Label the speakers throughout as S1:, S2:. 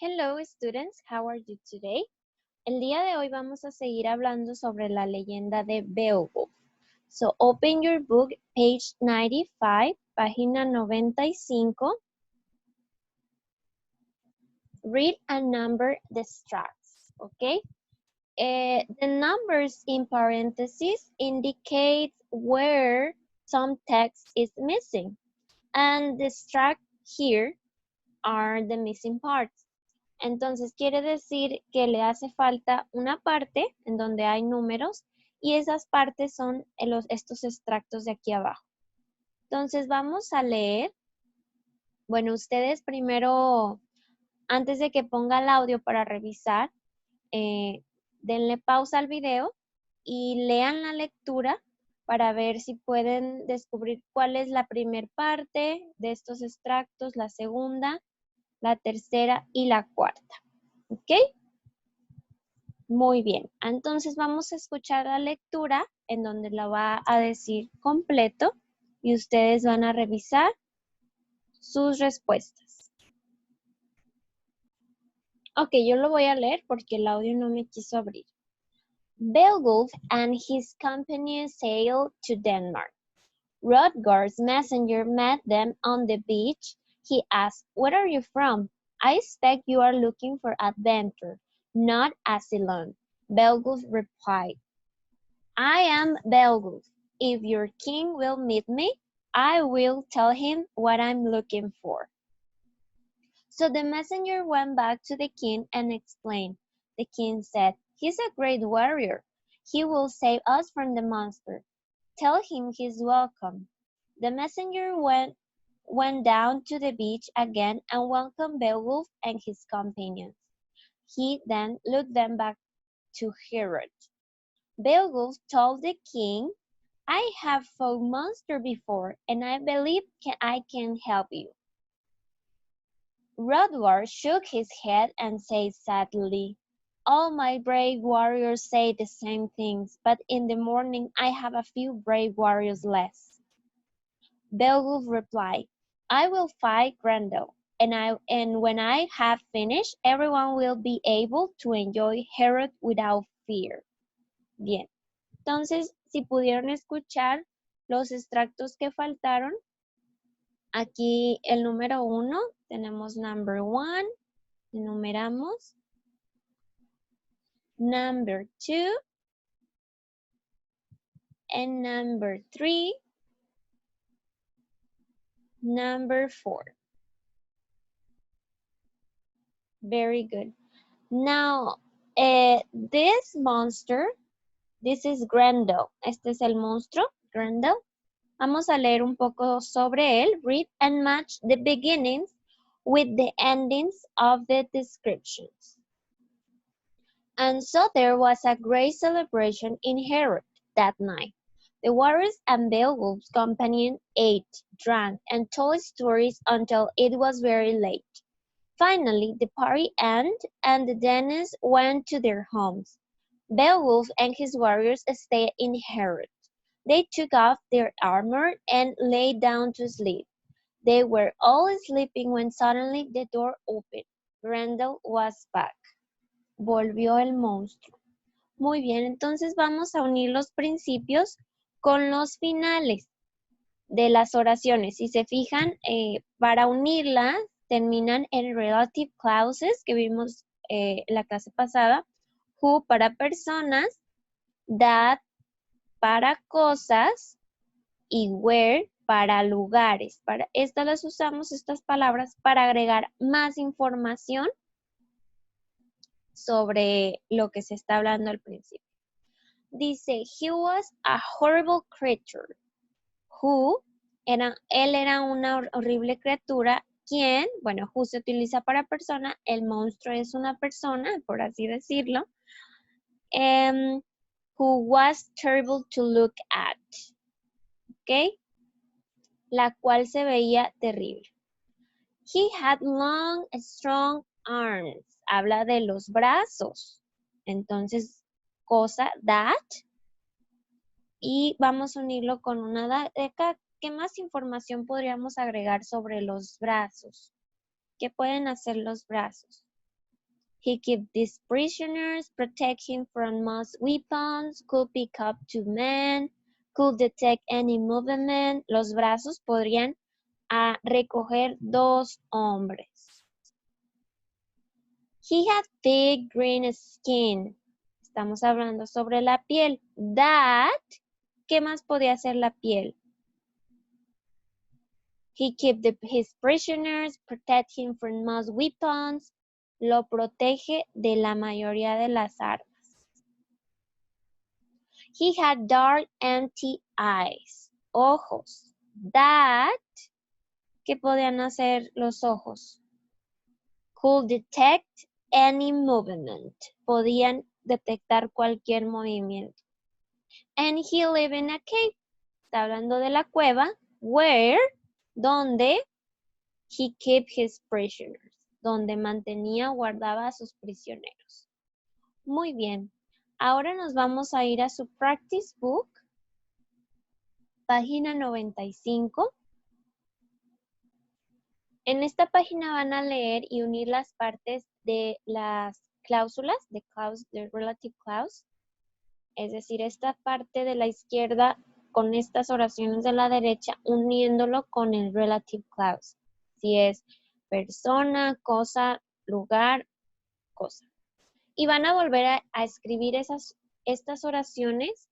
S1: Hello students, how are you today? El día de hoy vamos a seguir hablando sobre la leyenda de Beowulf. So open your book, page 95, página 95. Read and number the extracts, okay? The numbers in parentheses indicate where some text is missing. And the extract here are the missing parts. Entonces quiere decir que le hace falta una parte en donde hay números y esas partes son estos extractos de aquí abajo. Entonces vamos a leer. Bueno, ustedes primero, antes de que ponga el audio para revisar, denle pausa al video y lean la lectura para ver si pueden descubrir cuál es la primera parte de estos extractos, la segunda, la tercera y la cuarta. ¿Ok? Muy bien. Entonces vamos a escuchar la lectura en donde la va a decir completo y ustedes van a revisar sus respuestas. Ok, yo lo voy a leer porque el audio no me quiso abrir. Beowulf and his company sailed to Denmark. Rodgar's messenger met them on the beach. He asked, "Where are you from? I expect you are looking for adventure, not asylum." Beowulf replied, "I am Beowulf. If your king will meet me, I will tell him what I'm looking for." So the messenger went back to the king and explained. The king said, "He's a great warrior. He will save us from the monster. Tell him he's welcome." The messenger went down to the beach again and welcomed Beowulf and his companions. He then looked them back to Herod. Beowulf told the king, "I have fought monsters before, and I believe I can help you." Rodvar shook his head and said sadly, "All my brave warriors say the same things, but in the morning I have a few brave warriors less." Beowulf replied, "I will fight Grendel, and when I have finished, everyone will be able to enjoy Herod without fear." Bien, entonces, si pudieron escuchar los extractos que faltaron, aquí el número 1, tenemos number 1, enumeramos. Number 2, and number 3, number 4. Very good. Now, this monster, this is Grendel. Este es el monstruo, Grendel. Vamos a leer un poco sobre él. Read and match the beginnings with the endings of the descriptions. And so there was a great celebration in Herod that night. The warriors and Beowulf's companion ate, drank, and told stories until it was very late. Finally, the party ended, and the Danes went to their homes. Beowulf and his warriors stayed in Herod. They took off their armor and lay down to sleep. They were all sleeping when suddenly the door opened. Grendel was back. Volvió el monstruo. Muy bien, entonces vamos a unir los principios con los finales de las oraciones. Si se fijan, para unirlas terminan en relative clauses que vimos la clase pasada. Who para personas, that para cosas y where para lugares. Para estas las usamos, estas palabras, para agregar más información sobre lo que se está hablando al principio. Dice, he was a horrible creature. Who, él era una horrible criatura. ¿Quién? Bueno, who se utiliza para persona. El monstruo es una persona, por así decirlo. Who was terrible to look at. ¿Ok? La cual se veía terrible. He had long, strong arms. Habla de los brazos. Entonces, cosa, that. Y vamos a unirlo con una de acá. ¿Qué más información podríamos agregar sobre los brazos? ¿Qué pueden hacer los brazos? He kept these prisoners, protect him from most weapons, could pick up two men, could detect any movement. Los brazos podrían recoger dos hombres. He had thick green skin. Estamos hablando sobre la piel. That, ¿qué más podía hacer la piel? He kept his prisoners, protect him from most weapons. Lo protege de la mayoría de las armas. He had dark, empty eyes. Ojos. That, ¿qué podían hacer los ojos? Could detect any movement. Podían detectar cualquier movimiento. And he lived in a cave. Está hablando de la cueva. Where, donde he kept his prisoners. Donde mantenía o guardaba a sus prisioneros. Muy bien. Ahora nos vamos a ir a su practice book. Página 95. En esta página van a leer y unir las partes de las cláusulas, de relative clause. Es decir, esta parte de la izquierda con estas oraciones de la derecha, uniéndolo con el relative clause. Si es persona, cosa, lugar, cosa. Y van a volver a escribir estas oraciones,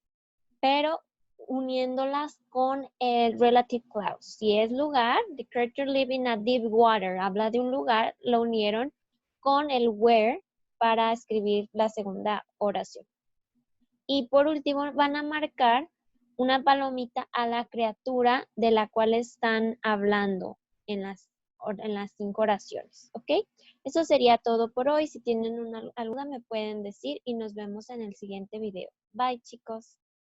S1: pero uniéndolas con el relative clause. Si es lugar, the character live in a deep water, habla de un lugar, lo unieron con el where para escribir la segunda oración. Y por último van a marcar una palomita a la criatura de la cual están hablando en las 5 oraciones, ¿ok? Eso sería todo por hoy. Si tienen alguna duda me pueden decir y nos vemos en el siguiente video. Bye, chicos.